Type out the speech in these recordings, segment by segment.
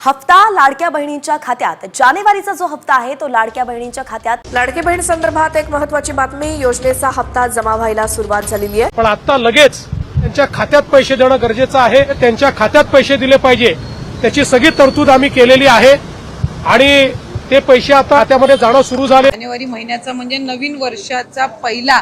हप्ता लाडक्या बहिणींच्या खात्यात जानेवारीचा जो हप्ता आहे तो लाडक्या बहिणींच्या खात्यात लाडकी बहीण संदर्भात एक महत्त्वाची बातमी योजनेचा हप्ता जमा व्हायला सुरुवात झालेली आहे। पण आता लगेच त्यांच्या खात्यात पैसे देणं गरजेचं आहे। त्यांच्या खात्यात पैसे दिले पाहिजे त्याची सगळी तरतूद आम्ही केलेली आहे आणि ते पैसे आता खात्यामध्ये जाणं सुरू झाले। जानेवारी महिन्याचा म्हणजे नवीन वर्षाचा पहिला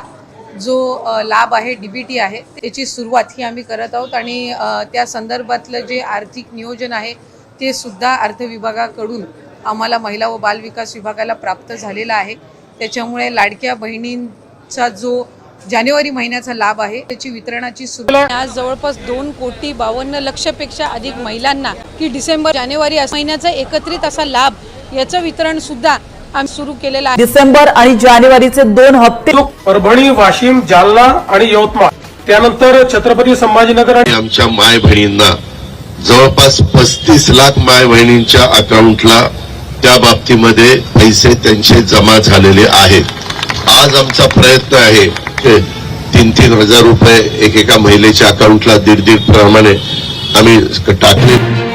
जो लाभ आहे डीबीटी आहे त्याची सुरुवात ही आम्ही करत आहोत आणि त्या संदर्भातलं जे आर्थिक नियोजन आहे ते सुद्धा अर्थ विभागाकडून आम्हाला महिला व बाल विकास विभागाला प्राप्त झालेला आहे। त्याच्यामुळे लाडक्या बहिणींचा जो जानेवारी महिन्याचा लाभ आहे त्याची वितरणाची सुरुवात आज जवळपास 2,52,00,000पेक्षा अधिक महिलांना की डिसेंबर जानेवारी महिन्याचा एकत्रित असा लाभ याचं वितरण सुद्धा आम्ही सुरू केलेलं आहे। डिसेंबर आणि जानेवारीचे 2 हप्ते परभणी, वाशिम, जालना आणि यवतमाळ, त्यानंतर छत्रपती संभाजीनगर आणि आमच्या माय बहिणींना जवळपास 35 लाख माय बहिणींच्या अकाउंटला त्या बाबतीमध्ये पैसे त्यांचे जमा झालेले आहेत। आज आमचा प्रयत्न आहे की 3-3 हजार रुपये एकेका महिलेच्या अकाउंटला 1.5 प्रमाणे आम्ही टाकले।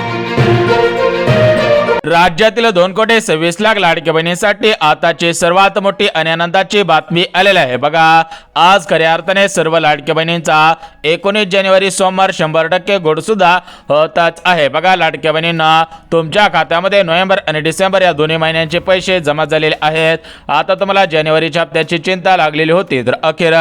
राज्यातील 2,26,00,000 लाडक्या बहिणींसाठी आताची सर्वात मोठी आणि आनंदाची बातमी आलेली आहे। बघा, आज खऱ्या अर्थाने सर्व लाडक्या बहिणींचा 19 जानेवारी सोमवार 100% गोड सुद्धा होताच आहे। बघा, लाडक्या बहिणींना तुमच्या खात्यामध्ये नोव्हेंबर आणि डिसेंबर या दोन्ही महिन्यांचे पैसे जमा झालेले आहेत। आता तुम्हाला जानेवारीच्या हप्त्याची चिंता लागलेली होती, तर अखेर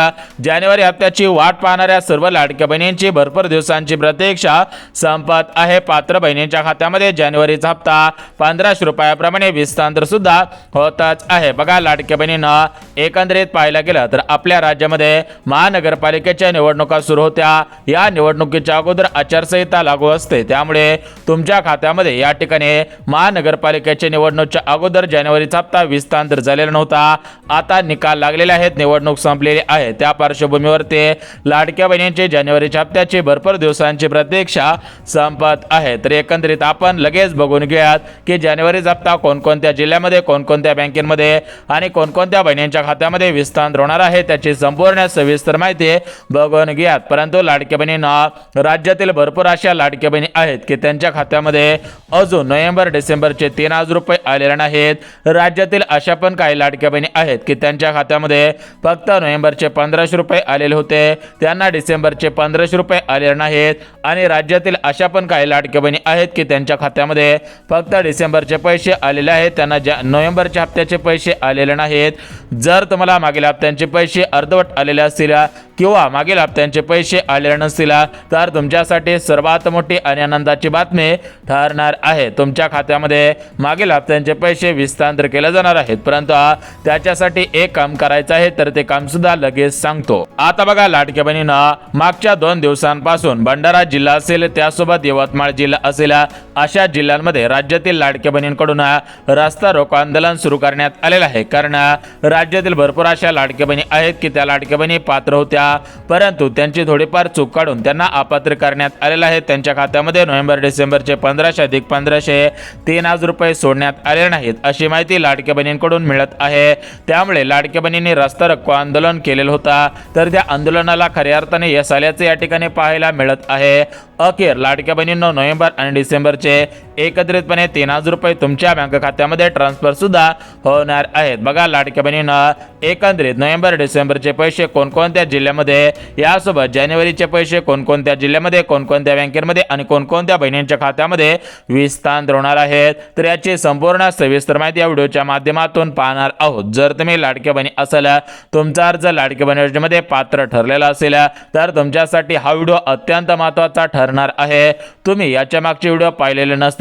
जानेवारी हप्त्याची वाट पाहणाऱ्या सर्व लाडक्या बहिणींची भरपूर दिवसांची प्रतीक्षा संपत आहे। पात्र बहिणींच्या खात्यामध्ये जानेवारीचा हप्ता 1500 रुपयाप्रमाणे विस्तार सुद्धा होताच आहे। बघा, लाडक्या बहिणींना एकंदरीत पाहायला गेलं तर आपल्या राज्यामध्ये महानगरपालिकेच्या निवडणुका सुरू होत्या। या निवडणुकीच्या अगोदर आचारसंहिता लागू असते, त्यामुळे तुमच्या खात्यामध्ये या ठिकाणी महानगरपालिकेच्या निवडणुकीच्या अगोदर जानेवारीचा हप्ता विस्तार झालेला नव्हता। आता निकाल लागलेले आहेत, निवडणूक संपलेली आहे, त्या पार्श्वभूमीवर ते लाडक्या बहिणींची जानेवारीच्या हप्त्याची भरपूर दिवसांची प्रतीक्षा संपत आहे। तर एकंदरीत आपण लगेच बघून घेऊयात की जानेवारीचा हप्ता कोणकोणत्या जिल्ह्यामध्ये, कोणकोणत्या बँकेमध्ये आणि कोणकोणत्या बहिणींच्या खात्यामध्ये विस्तार होणार आहे त्याची संपूर्ण सविस्तर माहिती बघून घ्यात। परंतु लाडक्या बहिणींना राज्यातील भरपूर अशा लाडक्या बहिणी आहेत की त्यांच्या खात्यामध्ये अजून नोव्हेंबर डिसेंबरचे 3,000 रुपये आलेले नाहीत। राज्यातील अशा पण काही लाडक्या बहिणी आहेत की त्यांच्या खात्यामध्ये फक्त नोव्हेंबरचे 1500 रुपये आलेले होते, त्यांना डिसेंबरचे 1500 रुपये आलेले नाहीत। आणि राज्यातील अशा पण काही लाडक्या बहिणी आहेत की त्यांच्या खात्यामध्ये फक्त डिसेंबरचे पैसे आलेले आहेत, त्यांना नोव्हेंबरच्या हप्त्याचे पैसे आलेले नाहीत। जर तुम्हाला मागील हप्त्यांचे पैसे अर्धवट आलेले असतील किंवा मागील हप्त्यांचे पैसे आलेले नसतील तर तुमच्यासाठी सर्वात मोठी आणि आनंदाची बातमी ठरणार आहे। तुमच्या खात्यामध्ये मागील हप्त्यांचे पैसे विस्तार केले जाणार आहेत, परंतु त्याच्यासाठी एक काम करायचं आहे, तर ते काम सुद्धा लगेच सांगतो। आता बघा, लाडक्या बहिणींना मागच्या 2 दिवसांपासून भंडारा जिल्हा असेल, त्यासोबत यवतमाळ जिल्हा असेल, अशा जिल्ह्यांमध्ये राज्यातील लाडक्या बहिणींकडून रस्ता रोको आंदोलन सुरू करण्यात आलेलं आहे। कारण राज्यातील भरपूर अशा लाडक्या बहिणी आहेत की त्या लाडक्या बहिणी पात्र होत्या, परंतु त्यांची थोडीफार चूक काढून त्यांना अपात्र करण्यात आलेलं आहे। त्यांच्या खात्यामध्ये नोव्हेंबर डिसेंबरचे 1500 अधिक 1500 3,000 रुपये सोडण्यात आले नाहीत, अशी माहिती लाडक्या बहिणींकडून मिळत आहे। त्यामुळे लाडक्या बहिणींनी रस्ता रोको आंदोलन केलेलं होता, तर त्या आंदोलनाला खऱ्या अर्थाने यश आल्याचे या ठिकाणी पाहायला मिळत आहे। अखेर लाडक्या बहिणींना नोव्हेंबर आणि डिसेंबरचे एकत्रितपणे 3,000 रुपये तुमच्या बँक खात्यामध्ये ट्रान्सफर सुद्धा होणार आहेत। बघा, लाडक्या बहिणींना एकंदरीत नोव्हेंबर डिसेंबरचे पैसे कोणकोणत्या जिल्ह्यामध्ये, यासोबत जानेवारीचे पैसे कोणकोणत्या जिल्ह्यामध्ये, कोणकोणत्या बँकेमध्ये आणि कोणकोणत्या बहिणींच्या खात्यामध्ये विस्तार होणार आहेत, तर याची संपूर्ण सविस्तर माहिती या व्हिडिओच्या माध्यमातून पाहणार आहोत। जर तुम्ही लाडक्या बहिणी असाल, तुमचा अर्ज लाडक्या बहिणी योजनेमध्ये पात्र ठरलेला असेल, तर तुमच्यासाठी हा व्हिडिओ अत्यंत महत्त्वाचा ठरणार आहे। तुम्ही याच्या मागचे व्हिडिओ पाहिलेले नसतील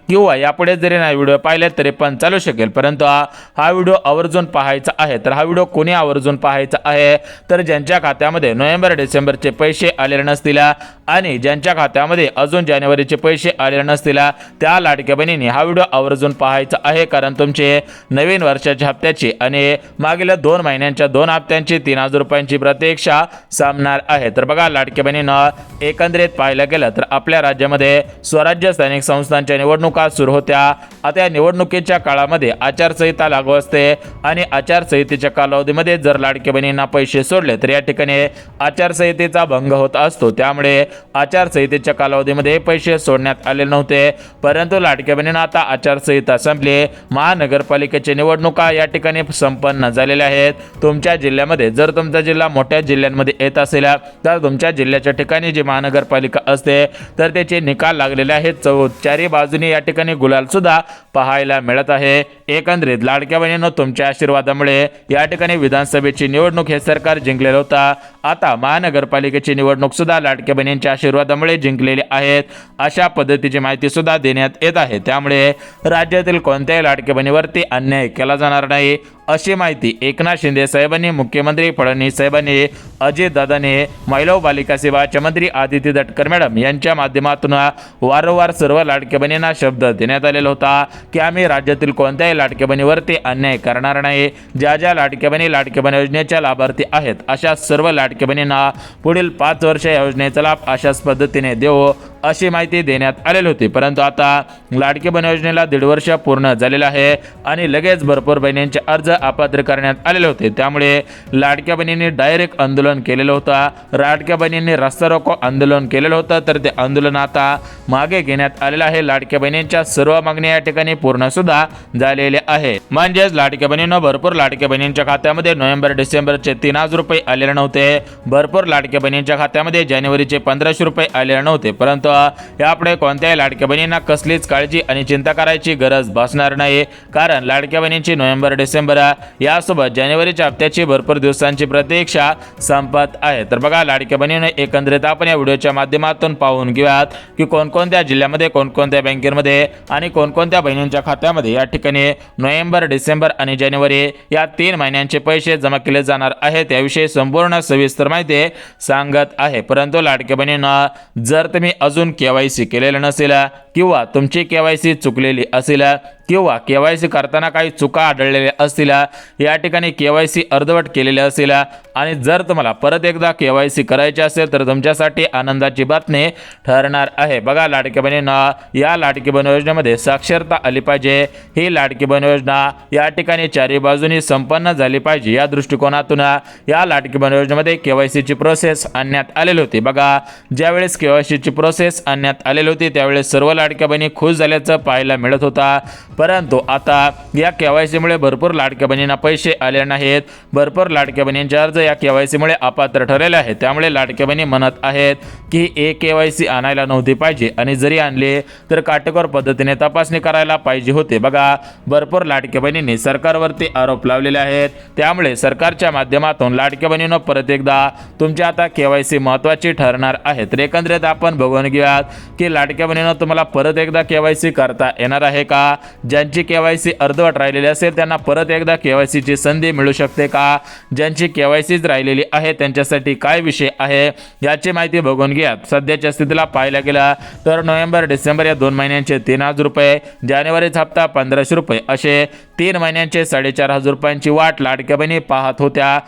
किंवा यापुढे जरी नाही व्हिडिओ पाहिले तरी पण चालू शकेल, परंतु हा व्हिडिओ आवर्जून पाहायचा आहे। तर हा व्हिडिओ कोणी आवर्जून पाहायचा आहे, तर ज्यांच्या खात्यामध्ये नोव्हेंबर डिसेंबरचे पैसे आलेले नसतील आणि ज्यांच्या खात्यामध्ये अजून जानेवारीचे पैसे आलेले नसतील त्या लाडक्या बहिणींनी हा व्हिडिओ आवर्जून पाहायचा आहे। कारण तुमचे नवीन वर्षाच्या हप्त्याची आणि मागील 2 महिन्यांच्या 2 हप्त्यांची 3,000 रुपयांची प्रतीक्षा संपणार आहे। तर बघा, लाडक्या बहिणींना एकंदरीत पाहायला गेलं तर आपल्या राज्यामध्ये स्वराज्य स्थानिक संस्थांच्या निवडणुका सुरू होत्या। आता या निवडणुकीच्या काळामध्ये आचारसंहिता लागू असते आणि आचारसंहितेच्या कालावधीमध्ये जर लाडक्या बहिणींना पैसे सोडले तर या ठिकाणी ठिकाणी आचारसंहितेचा भंग होत असतो, त्यामुळे आचारसंहितेच्या कालावधीमध्ये पैसे सोडण्यात आले नव्हते. परंतु लाडक्या बहिणींना आता आचारसंहिता संपली, महानगरपालिकेची निवडणुका या ठिकाणी संपन्न झालेल्या आहेत. तुमच्या जिल्ह्यामध्ये जर तुमचा जिल्हा मोठ्या जिल्ह्यांमध्ये येत असेल तर तुमच्या जिल्ह्याच्या ठिकाणी जी महानगरपालिका असते तर त्याचे निकाल लागलेले आहेत. चारी बाजूनी या ठिकाणी गुलाल सुद्धा पाहायला मिळत आहे. एकंदरीत लाडक्या बहिणींनो, तुमच्या आशीर्वादामुळे या ठिकाणी विधानसभेची निवडणूक हे सरकार जिंकलेलं होतं. आता महानगरपालिकेची निवडणूक सुद्धा लाडक्या बहिणींच्या आशीर्वादामुळे जिंकलेली आहेत, अशा पद्धतीची माहिती सुद्धा देण्यात येत आहे. त्यामुळे राज्यातील कोणत्याही लाडक्या बहिणीवरती अन्याय केला जाणार नाही, अशी माहिती एकनाथ शिंदे साहेबांनी, मुख्यमंत्री फडणवीस साहेबांनी, अजित दादांनी, महिला व बालिका सेवाचे मंत्री आदिती तटकरे मॅडम यांच्या माध्यमातून वारंवार सर्व लाडक्या बहिणींना शब्द देण्यात आलेला होता की आम्ही राज्यातील कोणत्याही लाडक्या बहिणीवरती अन्याय करणार नाही. ज्या ज्या लाडक्या बहिणी लाडक्या बहिणी योजनेच्या लाभार्थी आहेत अशा सर्व लाडक्या बहिणींना पुढील 5 वर्ष या योजनेचा लाभ अशाच पद्धतीने देऊ, अशी माहिती देण्यात आलेली होती. परंतु आता लाडकी बहीण योजनेला 1.5 वर्ष पूर्ण झालेलं आहे आणि लगेच भरपूर बहिणींचे अर्ज अपात्र करण्यात आलेले होते. त्यामुळे लाडक्या बहिणींनी डायरेक्ट आंदोलन केलेलं होतं, लाडक्या बहिणींनी रस्ता रोको आंदोलन केलेलं होतं, तर ते आंदोलन आता मागे घेण्यात आलेलं आहे. लाडक्या बहिणींच्या सर्व मागण्या या ठिकाणी पूर्ण सुद्धा झालेल्या आहे. म्हणजेच लाडक्या बहिणींना भरपूर लाडक्या बहिणींच्या खात्यामध्ये नोव्हेंबर डिसेंबरचे 3000 रुपये आलेले नव्हते, भरपूर लाडक्या बहिणींच्या खात्यामध्ये जानेवारीचे 1500 रुपये आलेले नव्हते. परंतु यापुढे कोणत्याही लाडक्या बहिणींना कसलीच काळजी आणि चिंता करायची गरज भासणार नाही, कारण लाडक्या बहिणींची नोव्हेंबर डिसेंबर यासोबत जानेवारीच्या हप्त्याची भरपूर दिवसांची प्रतीक्षा संपत आहे. तर बघा लाडक्या बहिणींनो, एकंदरीत आपण या व्हिडिओच्या माध्यमातून पाहून घेऊयात की कोणकोणत्या जिल्ह्यामध्ये, कोणकोणत्या बँकेमध्ये आणि कोणकोणत्या बहिणींच्या खात्यामध्ये या ठिकाणी नोव्हेंबर, डिसेंबर आणि जानेवारी या 3 महिन्यांचे पैसे जमा केले जाणार आहेत. याविषयी संपूर्ण सविस्तर माहिती सांगत आहे. परंतु लाडक्या बहिणींना, जर तुम्ही अजून KYC केलेलं नसेल किंवा तुमची KYC चुकलेली असेल किंवा KYC करताना काही चुका आढळलेल्या असतील, या ठिकाणी KYC अर्धवट केलेले असेल आणि जर तुम्हाला परत एकदा KYC करायचे असेल तर तुमच्यासाठी आनंदाची बातमी ठरणार आहे. बघा लाडकी बहिणींना, या लाडकी बहीण योजनेमध्ये साक्षरता आली पाहिजे. ही लाडकी बहीण योजना या ठिकाणी चारी बाजूनी संपन्न झाली पाहिजे, या दृष्टिकोनातून या लाडकी बहीण योजनेमध्ये KYC ची प्रोसेस आणण्यात आलेली होती. बघा ज्यावेळेस KYC ची प्रोसेस आणण्यात आलेली होती त्यावेळेस सर्व लाडक्या बहिणी खुश झाल्याचं पाहायला मिळत होता. परंतु आता या KYC मुळे भरपूर लाडक्या बहिणींना पैसे आले नाहीत, भरपूर लाडक्या बहिणींचे अर्ज या KYC मुळे अपात्र ठरलेले आहेत. त्यामुळे लाडक्या बहिणी म्हणत आहेत की KYC आणायला नव्हती पाहिजे आणि जरी आणले तर काटेकोर पद्धतीने तपासणी करायला पाहिजे होते. बघा भरपूर लाडक्या बहिणींनी सरकारवरती आरोप लावलेले आहेत. त्यामुळे सरकारच्या माध्यमातून लाडक्या बहिणींनो, परत एकदा तुमच्या आता KYC महत्त्वाची ठरणार आहे. तर एकंदरीत आपण बघून घेऊयात की लाडक्या बहिणींनो, तुम्हाला परत एकदा KYC करता येणार आहे का? ज्यांची KYC अर्धवट राहिलेली असेल त्यांना परत एकदा KYC ची संधी मिळू शकते का? ज्यांची KYC राहिलेली आहे त्यांच्यासाठी काय विषय आहे याची माहिती बघून घ्या. सध्याच्या स्थितीला पाहायला गेला तर नोव्हेंबर, डिसेंबर या 2 महिन्यांचे 3000 रुपये, जानेवारीचा हप्ता 1500 रुपये, असे 3 महिन्यांचे 4500 रुपयांची वाट लाडक्या बहिणी पाहत होत्या.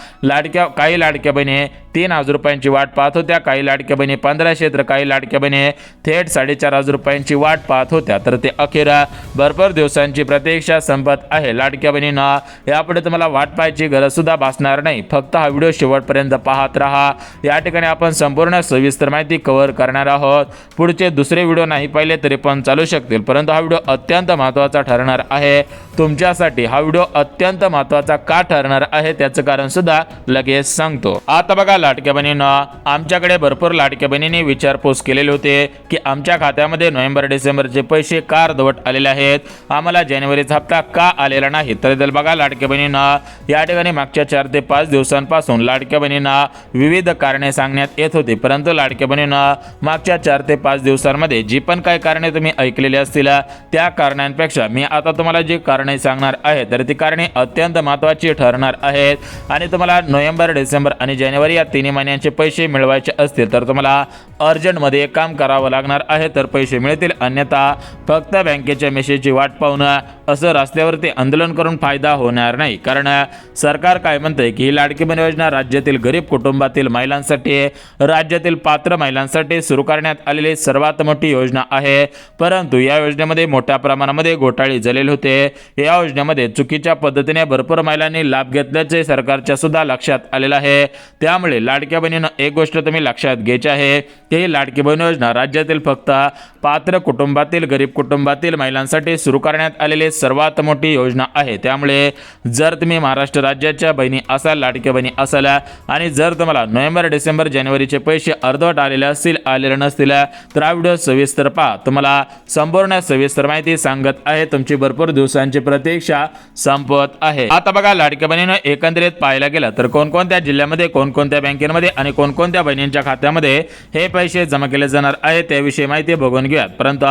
काही लाडक्या बहिणी 3000 रुपयांची वाट पाहत होत्या, काही लाडक्या बहिणी 1500, तर काही लाडक्या बहिणी थेट 4500 रुपयांची वाट पाहत होत्या. तर ते अखेर भरपूर दिवसांची प्रतीक्षा संपत आहे. लाडक्या बहिणींना, यापुढे तुम्हाला वाट पाहायची गरज सुद्धा भासणार नाही. फक्त हा व्हिडिओ शेवटपर्यंत पाहत राहा. या ठिकाणी आपण संपूर्ण सविस्तर माहिती कव्हर करणार आहोत. पुढचे दुसरे व्हिडिओ नाही पाहिले तरी पण चालू शकतील, परंतु हा व्हिडिओ अत्यंत महत्त्वाचा ठरणार आहे तुमच्यासाठी. हा व्हिडिओ अत्यंत महत्त्वाचा का ठरणार आहे त्याचं कारण सुद्धा लगेच सांगतो. आता बघा लाडक्या बहिणींना, आमच्याकडे भरपूर लाडक्या बहिणींनी विचारपूस केलेली होती की आमच्या खात्यामध्ये नोव्हेंबर, डिसेंबरचे पैसे का अर्धवट आलेले आहेत, आम्हाला जानेवारीचा हप्ता का आलेला नाही. तर बघा लाडक्या बहिणींना, या ठिकाणी मागच्या 4 ते 5 दिवसांपासून लाडक्या बहिणींना विविध कारणे सांगण्यात येत होती. परंतु लाडक्या बहिणींना, मागच्या 4 ते 5 दिवसांमध्ये जी पण काही कारणे तुम्ही ऐकलेली असतील त्या कारणांपेक्षा मी आता तुम्हाला जी कारणे सांगणार आहे तर ती कारणे अत्यंत महत्त्वाची ठरणार आहेत आणि तुम्हाला नोव्हेंबर, डिसेंबर आणि जानेवारी या 3 महिन्यांचे पैसे मिळवायचे असतील तर तुम्हाला अर्जंटमध्ये एक काम करावं लागणार आहे, तर पैसे मिळतील. अन्यथा फक्त बँकेच्या मेसेजची वाट पाहून असं रस्त्यावरती आंदोलन करून फायदा होणार नाही. कारण सरकार काय म्हणतंय की ही लाडकी बहीण योजना राज्यातील गरीब कुटुंबातील महिलांसाठी, राज्यातील पात्र महिलांसाठी सुरू करण्यात आलेली सर्वात मोठी योजना आहे. परंतु या योजनेमध्ये मोठ्या प्रमाणामध्ये घोटाळे झालेले होते. या योजनेमध्ये चुकीच्या पद्धतीने भरपूर महिलांनी लाभ घेतल्याचे सरकारच्या सुद्धा लक्षात आलेलं आहे. त्यामुळे त्यामुळे लाडक्या बहिणीनं एक गोष्ट तुम्ही लक्षात घ्यायची आहे की ही लाडकी बहीण योजना राज्यातील फक्त पात्र कुटुंबातील गरीब कुटुंबातील महिलांसाठी सुरू करण्यात आलेली सर्वात मोठी योजना आहे। त्यामुळे जर तुम्ही महाराष्ट्र राज्याच्या बहिणी असाल, लाडक्या बहिणी असाल आणि जर तुम्हाला नोव्हेंबर डिसेंबर जानेवारीचे पैसे अर्धवट आलेले असतील, आलेले नसतील तर हा व्हिडिओ सविस्तर पहा। तुम्हाला संपूर्ण सविस्तर माहिती सांगत आहे। तुमची भरपूर दिवसांची प्रतीक्षा संपत आहे। आता बघा, लाडक्या बहिणीनं एकंदरीत पाहायला गेलं तर कोणकोणत्या जिल्ह्यामध्ये, कोणकोणत्या बँकेमध्ये आणि कोणकोणत्या बहिणींच्या खात्यामध्ये हे पैसे जमा केले जाणार आहे त्याविषयी माहिती बघून घेऊयात। परंतु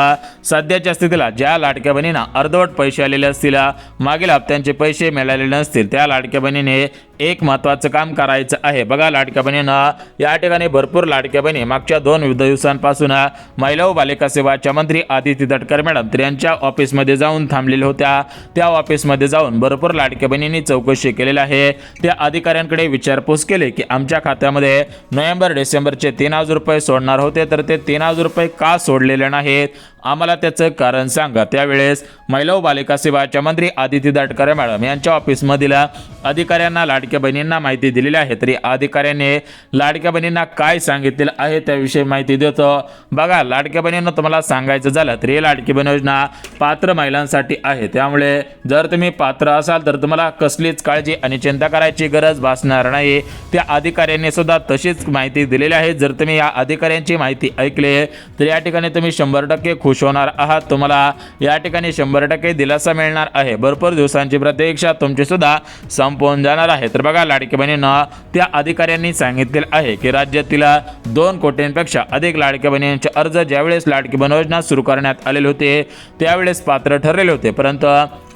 सध्याच्या स्थितीला ज्या लाडक्या बहिणींना अर्धवट पैसे आलेले असतील, मागील हप्त्यांचे पैसे मिळालेले नसतील, त्या लाडक्या बहिणीने एक महत्त्वाचं काम करायचं आहे। बघा, लाडक्या बहिणींना या ठिकाणी भरपूर लाडक्या बहिणी मागच्या 2 दिवसांपासून महिला व बालिका सेवाच्या मंत्री आदिती तटकरे मॅडम तर यांच्या ऑफिसमध्ये जाऊन थांबलेल्या होत्या। त्या ऑफिसमध्ये जाऊन भरपूर लाडक्या बहिणींनी चौकशी केलेली आहे। त्या अधिकाऱ्यांकडे विचारपूस केली की आमच्या खात्यामध्ये नोव्हेंबर डिसेंबरचे 3,000 रुपये सोडणार होते, तर ते 3,000 रुपये का सोडलेले नाहीत, आम्हाला त्याचं कारण सांगा। त्यावेळेस महिला व बालिका सेवाच्या मंत्री आदिती तटकरे मॅडम यांच्या ऑफिसमधील अधिकाऱ्यांना लाडक्या बहिणींना माहिती दिलेली आहे। तरी अधिकाऱ्यांनी लाडक्या बहिणींना काय सांगितलेलं आहे त्याविषयी माहिती देतो। बघा, लाडक्या बहिणींना तुम्हाला सांगायचं झालं तर ही लाडकी बहीण योजना पात्र महिलांसाठी आहे। त्यामुळे जर तुम्ही पात्र असाल तर तुम्हाला कसलीच काळजी आणि चिंता करायची गरज भासणार नाही। त्या अधिकाऱ्यांनी सुद्धा तशीच माहिती दिलेली आहे। जर तुम्ही या अधिकाऱ्यांची माहिती ऐकली तर या ठिकाणी तुम्ही 100% खुश होणार आहात। तुम्हाला या ठिकाणी 100% दिलासा मिळणार आहे। भरपूर दिवसांची प्रतीक्षा तुमची सुद्धा संपवून जाणार आहे। तर बघा, लाडक्या बहिणींना त्या अधिकाऱ्यांनी सांगितले आहे की राज्यातील 2 कोटींपेक्षा अधिक लाडक्या बहिणींचे अर्ज ज्यावेळेस लाडकी बहीण योजना सुरू करण्यात आलेले होते त्यावेळेस पात्र ठरलेले होते, परंतु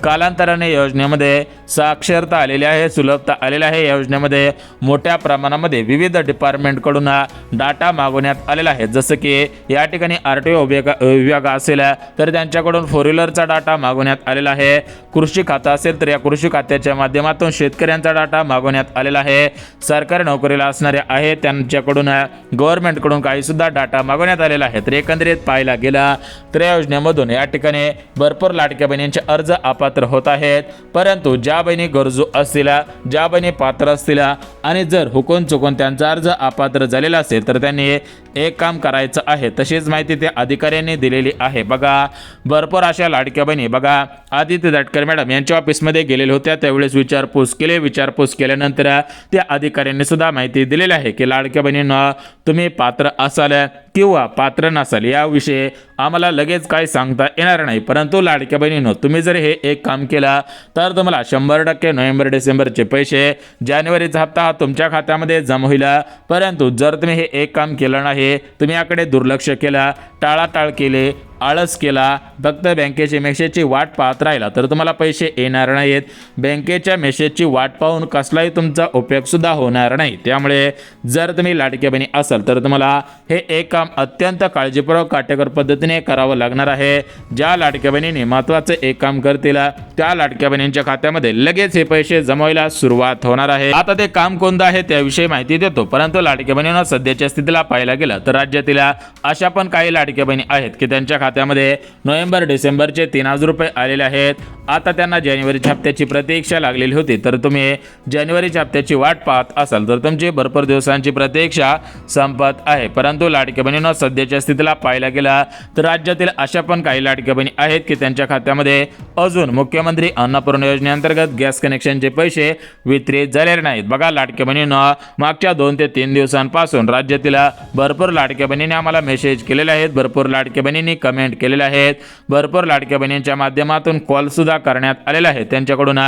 कालांतराने योजनेमध्ये साक्षरता आलेली आहे, सुलभता आलेली आहे। या योजनेमध्ये मोठ्या प्रमाणामध्ये विविध डिपार्टमेंटकडून डाटा मागवण्यात आलेला आहे। जसं की या ठिकाणी RTO विभाग असेल तर त्यांच्याकडून 4 व्हीलरचा डाटा मागवण्यात आलेला आहे। कृषी खातं असेल तर या कृषी खात्याच्या माध्यमातून शेतकऱ्यांचा डाटा मागवण्यात आलेला आहे। सरकारी नोकरीला असणारे आहे त्यांच्याकडून गव्हर्नमेंटकडून काही सुद्धा डाटा मागवण्यात आलेला आहे। तर एकंदरीत पाहायला गेला तर या योजनेमधून या ठिकाणी भरपूर लाडक्या बहिणींचे अर्ज अपात्र होत आहेत। परंतु ज्या बहिणी गरजू असतील, ज्या बहिणी पात्र असतील आणि जर हुकून चुकून त्यांचा अर्ज अपात्र झालेला असेल तर त्यांनी एक काम करायचं आहे। तशीच माहिती त्या अधिकाऱ्यांनी दिलेली आहे। बघा, भरपूर अशा लाडक्या बहिणी बघा आदिती तटकरे मॅडम यांच्या ऑफिसमध्ये गेलेल्या होत्या, त्यावेळेस विचारपूस केल्यानंतर त्या अधिकाऱ्यांनी सुद्धा माहिती दिलेली आहे की लाडक्या बहिणींना तुम्ही पात्र असाल किंवा पात्र नसाल याविषयी आम्हाला लगेच काय सांगता येणार नाही, परंतु लाडक्या बहिणींनो तुम्ही जर हे एक काम केलं तर तुम्हाला 100% नोव्हेंबर डिसेंबरचे पैसे जानेवारीचा हप्ता हा तुमच्या खात्यामध्ये जमा होईल। परंतु जर तुम्ही हे एक काम केलं नाही, तुम्ही याकडे दुर्लक्ष केला, टाळाटाळ केले, आळस केला, फक्त बँकेच्या मेसेजची वाट पाहत राहिला तर तुम्हाला पैसे येणार नाहीत। बँकेच्या मेसेजची वाट पाहून कसलाही तुमचा उपयोग सुद्धा होणार नाही। त्यामुळे जर तुम्ही लाडक्या बहिणी असाल तर तुम्हाला हे एक काम अत्यंत काळजीपूर्वक काटेकोर पद्धतीने करावं लागणार आहे। ज्या लाडक्या बहिणीने महत्त्वाचं एक काम करतील त्या लाडक्या बहिणींच्या खात्यामध्ये लगेच हे पैसे जमवायला सुरुवात होणार आहे। आता ते काम कोणतं आहे त्याविषयी माहिती देतो। परंतु लाडक्या बहिणींना सध्याच्या स्थितीला पाहायला गेलं तर राज्यातील अशा पण काही लाडक्या बहिणी आहेत की त्यांच्या खात्यामध्ये नोव्हेंबर डिसेंबरचे 3,000 रुपये आलेले आहेत। आता त्यांना जानेवारीच्या हप्त्याची प्रतीक्षा लागलेली होती, तर तुम्ही जानेवारीच्या हप्त्याची वाट पाहत असाल तर तुमची भरपूर दिवसांची प्रतीक्षा संपत आहे। परंतु लाडक्या बहिणींना सध्याच्या स्थितीला पाहायला गेला तर राज्यातील अशा पण काही लाडक्या बहिणी आहेत की त्यांच्या खात्यामध्ये अजून मुख्यमंत्री अन्नपूर्णा योजनेअंतर्गत गॅस कनेक्शनचे पैसे वितरित झालेले नाहीत। बघा, लाडक्या बहिणींना मागच्या 2 ते 3 दिवसांपासून राज्यातील भरपूर लाडक्या बहिणींनी आम्हाला मेसेज केलेले आहेत, भरपूर लाडक्या बहिणींनी कमेंट केलेले आहेत, भरपूर लाडक्या बहिणींच्या माध्यमातून कॉल सुद्धा करण्यात आलेला आहे। त्यांच्याकडून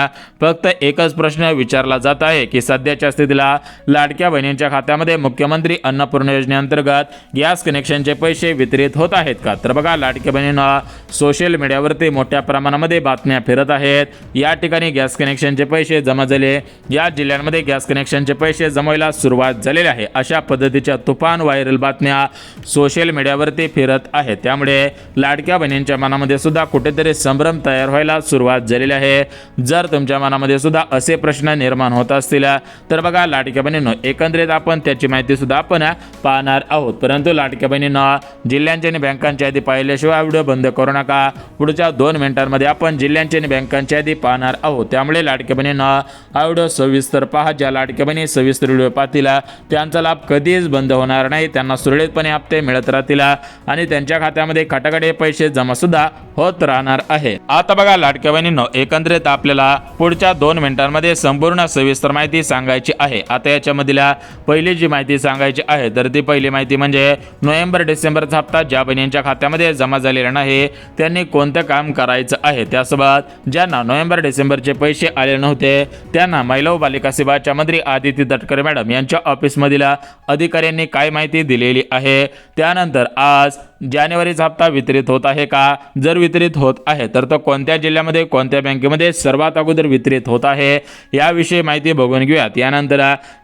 फक्त एकच प्रश्न विचारला जात आहे की सध्याच्या स्थितीला लाडक्या बहिणींच्या खात्यामध्ये मुख्यमंत्री अन्नपूर्णा योजनेअंतर्गत गॅस कनेक्शनचे पैसे वितरित होत आहेत का? तर बघा, लाडक्या बहिणींना सोशल मीडियावरती मोठ्या प्रमाणामध्ये बातम्या फिरत आहेत। या ठिकाणी गॅस कनेक्शनचे पैसे जमा झाले, या जिल्ह्यांमध्ये गॅस कनेक्शनचे पैसे जमायला सुरुवात झालेली आहे, अशा पद्धतीच्या तुफान व्हायरल बातम्या सोशल मीडियावरती फिरत आहेत। त्यामुळे लाडक्या बहिणींच्या मनामध्ये सुद्धा कुठेतरी संभ्रम तयार व्हायला सुरुवात झालेली आहे. जर तुमच्या मनामध्ये सुद्धा असे प्रश्न निर्माण होत असतील तर बघा लाडक्या बहिणींनो, एकंदरीत आपण त्याची माहिती सुद्धा आपण पाहणार आहोत. परंतु लाडक्या बहिणींनो, जिल्ह्यांची आणि बँकांची यादी पाहिल्याशिवाय व्हिडिओ बंद करू नका. पुढच्या 2 मिनिटांमध्ये आपण जिल्ह्यांची आणि बँकांची यादी पाहणार आहोत. त्यामुळे लाडक्या बहिणींनो, हा व्हिडिओ सविस्तर पहा. ज्या लाडक्या बहिणी सविस्तर व्हिडिओ पाहतील त्यांचा लाभ कधीच बंद होणार नाही. त्यांना सुरळीतपणे हप्ते मिळत राहतील आणि त्यांच्या खात्यामध्ये खटाखटे पैसे जमा सुद्धा होत राहणार आहे. आता बघा लाडक्या बहिणींनो, एकंदरीत आपल्याला पुढच्या 2 मिनिटांमध्ये संपूर्ण सविस्तर माहिती सांगायची आहे. आता याच्यामधील पहिली जी माहिती सांगायची आहे तर ती पहिली माहिती म्हणजे नोव्हेंबर डिसेंबरचा हप्ता ज्या बहिणींच्या खात्यामध्ये जमा झालेला नाही त्यांनी कोणतं काम करायचं आहे. त्यासोबत ज्यांना नोव्हेंबर डिसेंबरचे पैसे आले नव्हते त्यांना महिला व बालिका सेवाच्या मंत्री आदिती तटकरे मॅडम यांच्या ऑफिसमधील अधिकाऱ्यांनी काय माहिती दिलेली आहे. त्यानंतर आज जानेवारीचा हप्ता वितरित होत आहे का? जर वितरित होत आहे तर तो कोणत्या जिल्ह्यामध्ये कोणत्या बँकेमध्ये सर्वात अगोदर वितरित होत आहे याविषयी माहिती बघून घेऊयात. यानंतर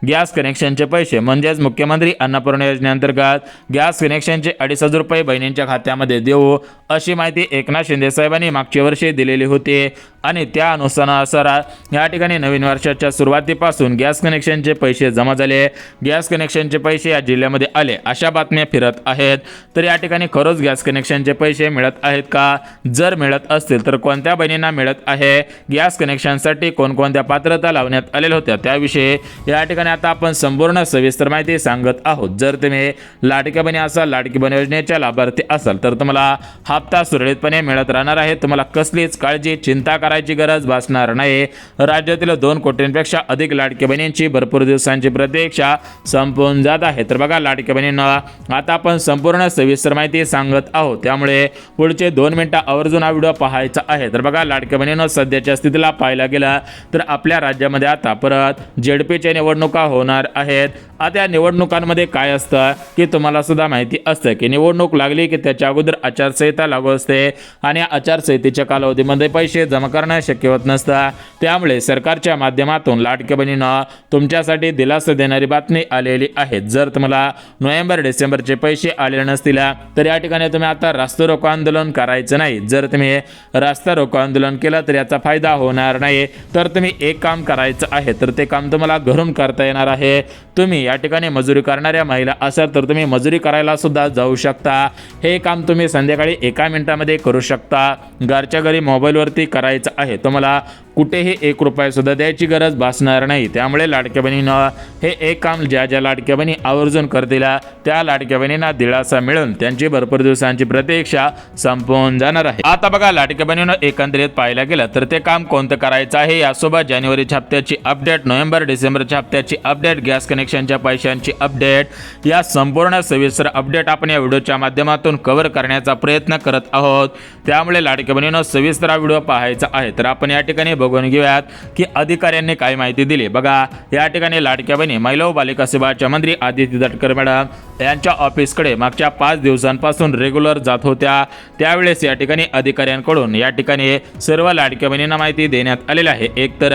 गॅस कनेक्शनचे पैसे म्हणजेच मुख्यमंत्री अन्नपूर्णा योजनेअंतर्गत गॅस कनेक्शनचे 2,500 रुपये बहिणींच्या खात्यामध्ये देऊ अशी माहिती एकनाथ शिंदे साहेबांनी मागच्या वर्षी दिलेली होती आणि त्या अनुसार या ठिकाणी नवीन वर्षाच्या सुरुवातीपासून गॅस कनेक्शनचे पैसे जमा झाले. गॅस कनेक्शनचे पैसे या जिल्ह्यामध्ये आले अशा बातम्या फिरत आहेत. तर या ठिकाणी खरोच गॅस कनेक्शनचे पैसे मिळत आहेत का? जर मिळत असतील तर कोणत्या बहिणींना मिळत आहे? गॅस कनेक्शनसाठी कोणकोणत्या पात्रता लावण्यात आलेल्या होत्या त्याविषयी या ठिकाणी आता आपण संपूर्ण सविस्तर माहिती सांगत आहोत. जर तुम्ही लाडक्या बहिणी असाल, लाडकी बहीण योजनेच्या लाभार्थी असाल तर तुम्हाला हप्ता सुरळीतपणे मिळत राहणार आहे. तुम्हाला कसलीच काळजी चिंता करायची गरज भासणार नाही. राज्यातील 2 कोटींपेक्षा अधिक लाडक्या बहिणींची भरपूर दिवसांची प्रतीक्षा संपून जात आहे. तर बघा लाडक्या बहिणींना, आता आपण संपूर्ण सविस्तर माहिती सांगत आहोत त्यामुळे पुढचे 2 मिनिटं आवर्जून हा व्हिडिओ पाहायचा आहे. तर बघा लाडक्या बहिणींनो, सध्याच्या स्थितीला पाहायला गेला तर आपल्या राज्यामध्ये आता परत झेडपीच्या निवडणुका होणार आहेत. आता या निवडणुकांमध्ये काय असतं की तुम्हाला सुद्धा माहिती असतं की निवडणूक लागली की त्याच्या अगोदर आचारसंहिता लागू असते आणि आचारसंहितेच्या कालावधीमध्ये पैसे जमा करणं शक्य होत नसतं. त्यामुळे सरकारच्या माध्यमातून लाडक्या बहिणींना तुमच्यासाठी दिलासा देणारी बातमी आलेली आहे. जर तुम्हाला नोव्हेंबर डिसेंबरचे पैसे आले नसतील तर या ठिकाणी तुम्ही आता रास्ता रोको आंदोलन करायचं नाही. जर तुम्ही रास्ता रोको आंदोलन केलं तर याचा फायदा होणार नाही. तर तुम्ही एक काम करायचं आहे तर ते काम तुम्हाला घरून करता येणार आहे. तुम्ही या ठिकाणी मजुरी करणाऱ्या महिला असाल तर तुम्ही मजुरी करायला सुद्धा जाऊ शकता. हे काम तुम्ही संध्याकाळी 1 मिनिटामध्ये करू शकता. घरच्या घरी मोबाईलवरती करायचं आहे. तुम्हाला कुठेही 1 रुपया सुद्धा द्यायची गरज भासणार नाही. त्यामुळे लाडक्या बहिणींना हे एक काम ज्या लाडक्या बहिणी आवर्जून करतील त्या लाडक्या बहिणींना दिलासा मिळून त्यांची भरपूर दिवसांची प्रतीक्षा संपून जाणार आहे. आता बघा लाडक्या बहिणींना, एकंदरीत पाहायला गेलं तर ते काम कोणतं करायचं आहे यासोबत जानेवारीच्या हप्त्याची अपडेट, नोव्हेंबर डिसेंबरच्या हप्त्याची अपडेट, गॅस कनेक्शनच्या पैशांची अपडेट, या संपूर्ण सविस्तर अपडेट आपण या व्हिडिओच्या माध्यमातून कव्हर करण्याचा प्रयत्न करत आहोत. त्यामुळे लाडक्या बहिणींना सविस्तर हा व्हिडिओ पाहायचा आहे. तर आपण या ठिकाणी बघून घेऊयात की अधिकाऱ्यांनी काय माहिती दिली. बघा या ठिकाणी लाडक्या बहिणी महिला व बालिका सेवाच्या मंत्री आदिती तटकरे मॅडम यांच्या ऑफिसकडे मागच्या 5 दिवसांपासून रेग्युलर जात होत्या. त्यावेळेस या ठिकाणी अधिकाऱ्यांकडून या ठिकाणी सर्व लाडक्या बहिणींना माहिती देण्यात आलेली आहे. एकतर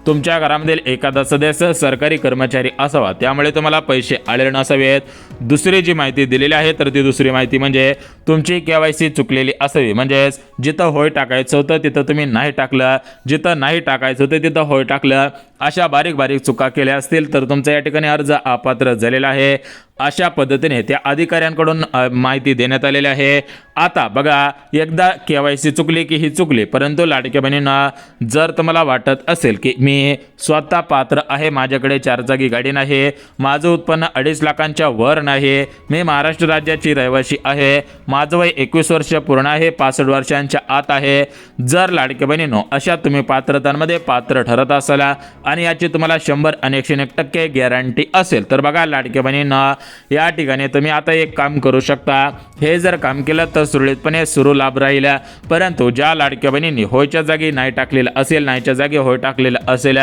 तुमच्या घरामधील एखादा सदस्य सरकारी कर्मचारी असावा त्यामुळे तुम्हाला पैसे आलेले नसावेत. दुसरी जी माहिती दिलेली आहे तर ती दुसरी माहिती म्हणजे तुमची KYC चुकलेली असावी. म्हणजेच जिथं होय टाकायचं होतं तिथं तुम्ही नाही टाकलं, जिथं नाही टाकायचं होतं तिथं होय टाकलं. अशा बारीक बारीक चुका केल्या असतील तर तुमचा या ठिकाणी अर्ज अपात्र झालेला आहे. अशा पद्धतीने त्या अधिकाऱ्यांकडून माहिती देण्यात आलेली आहे. आता बघा, एकदा KYC चुकली की ही चुकली. परंतु लाडक्या बहिणींना, जर तुम्हाला वाटत असेल की मी स्वतः पात्र आहे, माझ्याकडे 4 चाकी गाडी नाही, माझं उत्पन्न 2.5 लाखांच्या वर नाही, मी महाराष्ट्र राज्याची रहिवासी आहे, माझं वय 21 वर्ष पूर्ण आहे, 65 वर्षांच्या आत आहे, जर लाडक्या बहिणींनो अशा तुम्ही पात्रतांमध्ये पात्र ठरत असाल आणि याची तुम्हाला 100 आणि 101% गॅरंटी असेल तर बघा लाडक्या बहिणींना, या ठिकाणी तुम्ही आता एक काम करू शकता. हे जर काम केलं तर सुरळीतपणे सुरू लाभ राहील. परंतु ज्या लाडक्या बहिणींनी होयच्या जागी नाही टाकलेलं असेल, नाहीच्या जागी होय टाकलेलं असेल,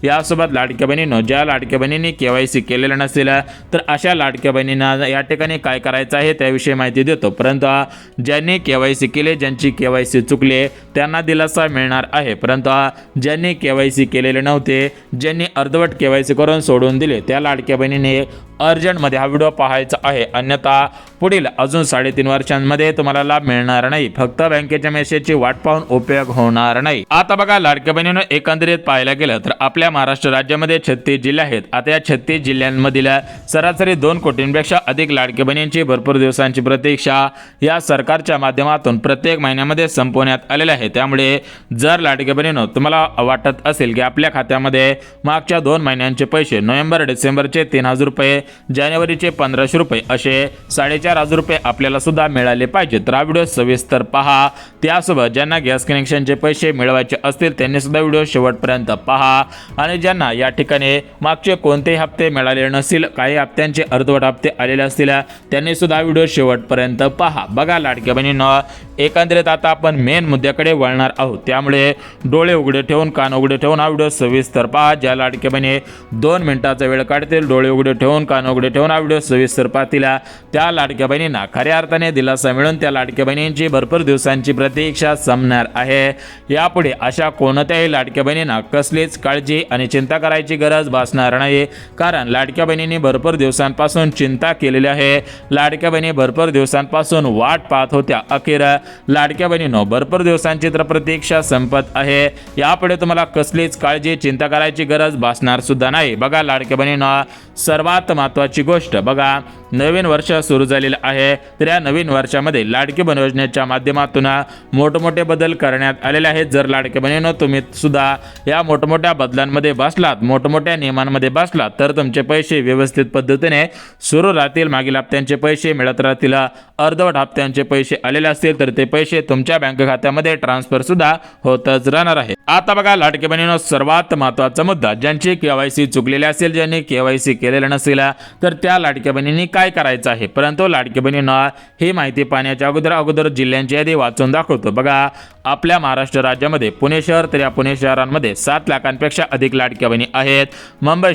यासोबत लाडक्या बहिणींनो ज्या लाडक्या बहिणींनी KYC केलेलं नसेल तर अशा लाडक्या बहिणींना या ठिकाणी काय करायचं आहे त्याविषयी माहिती देतो. परंतु ज्यांनी KYC केले, ज्यांची KYC चुकले त्यांना दिलासा मिळणार आहे. परंतु ज्यांनी KYC केलेले नव्हते, ज्यांनी अर्धवट KYC करून सोडून दिले त्या लाडक्या बहिणीने अर्जंटमध्ये हा व्हिडिओ पाहायचा आहे, अन्यथा पुढील अजून 3.5 वर्षांमध्ये तुम्हाला लाभ मिळणार नाही. फक्त बँकेच्या मेसेजची वाट पाहून उपयोग होणार नाही. आता बघा लाडक्या बहिणीनं एकंदरीत पाहायला गेलं तर आपल्या महाराष्ट्र राज्यामध्ये 36 जिल्हे आहेत. आता या 36 जिल्ह्यांमधील सरासरी 2 कोटींपेक्षा अधिक लाडक्या बहिणींची भरपूर दिवसांची प्रतीक्षा या सरकारच्या माध्यमातून प्रत्येक महिन्यामध्ये संपवण्यात आलेले आहे. त्यामुळे जर लाडक्या बहिणीनं तुम्हाला वाटत असेल की आपल्या खात्यामध्ये मागच्या 2 महिन्यांचे पैसे नोव्हेंबर डिसेंबरचे 3,000 रुपये, जानेवारीचे 1,500 रुपये असे 4,500 रुपये आपल्याला सुद्धा मिळाले पाहिजे, तर हा व्हिडिओ सविस्तर पहा. त्यासोबत ज्यांना गॅस कनेक्शनचे पैसे मिळवायचे असतील त्यांनी सुद्धा व्हिडिओ शेवटपर्यंत पहा. आणि ज्यांना या ठिकाणी मागचे कोणतेही हप्ते मिळाले नसतील, काही हप्त्यांचे अर्धवट हप्ते आलेले असतील, त्यांनी सुद्धा व्हिडिओ शेवटपर्यंत पहा. बघा लाडक्या बहिणींनो, एकंदरीत आता आपण मेन मुद्द्याकडे वळणार आहोत. त्यामुळे डोळे उघडे ठेवून कान उघडे ठेवून हा व्हिडिओ सविस्तर पहा. ज्या लाडक्या बहिणी 2 मिनिटाचा वेळ काढतील, डोळे उघडे ठेवून कान उघडे ठेवून हा व्हिडिओ सविस्तर पाहतील, त्या लाडक्या बहिणींना खऱ्या अर्थाने दिलासा मिळून त्या लाडक्या बहिणींची भरपूर दिवसांची प्रतीक्षा संपणार आहे. यापुढे अशा कोणत्याही लाडक्या बहिणींना कसलीच काळजी आणि चिंता करायची गरज भासणार नाही. कारण लाडक्या बहिणींनी भरपूर दिवसांपासून चिंता केलेली आहे. लाडक्या बहिणी भरपूर दिवसांपासून वाट पाहत होत्या. अखेर लाडक्या बहिणींनो, भरपूर दिवसांची तर प्रतीक्षा संपत आहे. यापुढे तुम्हाला कसलीच काळजी चिंता करायची गरज भासणार सुद्धा नाही. बघा लाडक्या बहिणींनो, सर्वात महत्त्वाची गोष्ट बघा, नवीन वर्ष सुरू झालेलं आहे. तर या नवीन वर्षामध्ये लाडकी बहीण योजनेच्या माध्यमातून मोठमोठे बदल करण्यात आलेले आहेत. जर लाडक्या बहिणींनो तुम्ही सुद्धा या मोठमोठ्या बदलांमध्ये बसलात, मोठमोठ्या नियमांमध्ये बसलात, तर तुमचे पैसे व्यवस्थित पद्धतीने सुरू राहतील. मागील हप्त्यांचे पैसे मिळत राहतील. अर्धवट हप्त्यांचे पैसे आलेले असतील तर ते पैसे तुमच्या बँक खात्यामध्ये ट्रान्सफर सुद्धा होतच राहणार आहे. आता बघा लाडक्या बहिणींनो, सर्वात महत्त्वाचा मुद्दा, ज्यांची KYC चुकलेली असेल, ज्यांनी KYC केलेलं नसेल, तर त्या लाडक्या बहिणींनी काय करायचं आहे. परंतु लाडक्या बहिणींनो, ही माहिती पाहण्याच्या अगोदर जिल्ह्यांची यादी वाचून दाखवतो. बघा आपल्या महाराष्ट्र राज्यामध्ये पुणे शहर, तर या पुणे शहरांमध्ये 7 लाखांपेक्षा अधिक लाडक्या बहिणी आहेत. मुंबई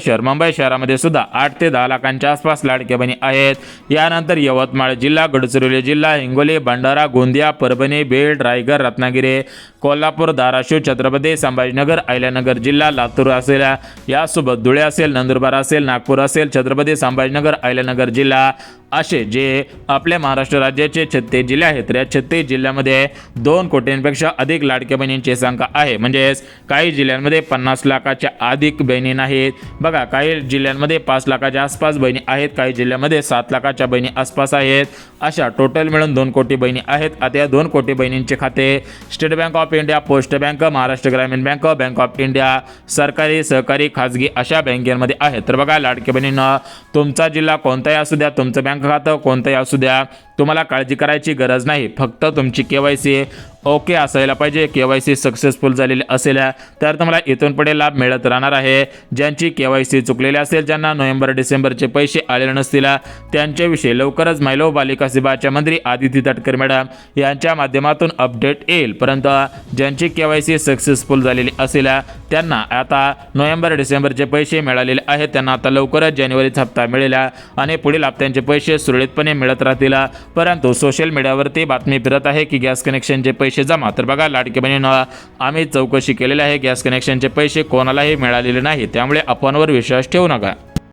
शहरामध्ये सुद्धा 8 ते 10 लाखांच्या आसपास लाडक्या बहिणी आहेत. यानंतर यवतमाळ जिल्हा, गडचिरोली जिल्हा, हिंगोली, भंडारा, गोंदिया, परभणी, बीड, रायगड, रत्नागिरी, कोल्हापूर, धाराशिव, छत्रपती संभाजीनगर, अहिल्यानगर जिल्हा, लातूर असेल, यासोबत धुळे असेल, नंदुरबार असेल, नागपूर असेल, छत्रपती संभाजीनगर, अहिल्यानगर जिल्हा, असे जे आपल्या महाराष्ट्र राज्याचे 36 जिल्हे आहेत. तर या 36 जिल्ह्यामध्ये 2 कोटींपेक्षा अधिक लाडक्या बहिणींची संख्या आहे. म्हणजेच काही जिल्ह्यांमध्ये 50 लाखाच्या अधिक बहिणी नाहीत. बघा काही जिल्ह्यांमध्ये 5 लाखाच्या आसपास बहिणी आहेत, काही जिल्ह्यामध्ये 7 लाखाच्या बहिणी आसपास आहेत. अशा टोटल मिळून 2 कोटी बहिणी आहेत. आता या 2 कोटी बहिणींचे खाते state bank of India, post bank, Maharashtra ग्रामीण बँक, बँक ऑफ इंडिया, सरकारी, सहकारी, खाजगी अशा बँकेमध्ये आहेत. तर बघा लाडक्या बहिणींनो, तुमचा जिल्हा कोणताही असू द्या, तुमचं बँक खातं कोणतंही असू द्या, तुम्हाला काळजी करायची गरज नाही. फक्त तुमची KYC ओके असायला पाहिजे. KYC सक्सेसफुल झालेली असेल तर तुम्हाला इथून पुढे लाभ मिळत राहणार आहे. ज्यांची KYC चुकलेली असेल, ज्यांना नोव्हेंबर डिसेंबरचे पैसे आलेले नसतील, त्यांच्याविषयी लवकरच महिला व बालिका विभागाच्या मंत्री आदिती तटकरे मॅडम यांच्या माध्यमातून अपडेट येईल. परंतु ज्यांची KYC सक्सेसफुल झालेली असेल त्यांना आता नोव्हेंबर डिसेंबरचे पैसे मिळालेले आहेत. त्यांना आता लवकरच जानेवारीचा हप्ता मिळेल आणि पुढील हप्त्यांचे पैसे सुरळीतपणे मिळत राहतील. परंतु सोशल मीडियावरती बातमी फिरत आहे की गॅस कनेक्शनचे पैसे जमा. तर बघा लाडक्या बहिणींनो, आम्ही चौकशी केलेली आहे. गॅस कनेक्शनचे पैसे कोणालाही मिळालेले नाही. त्यामुळे अफवांवर विश्वास ठेवू नका.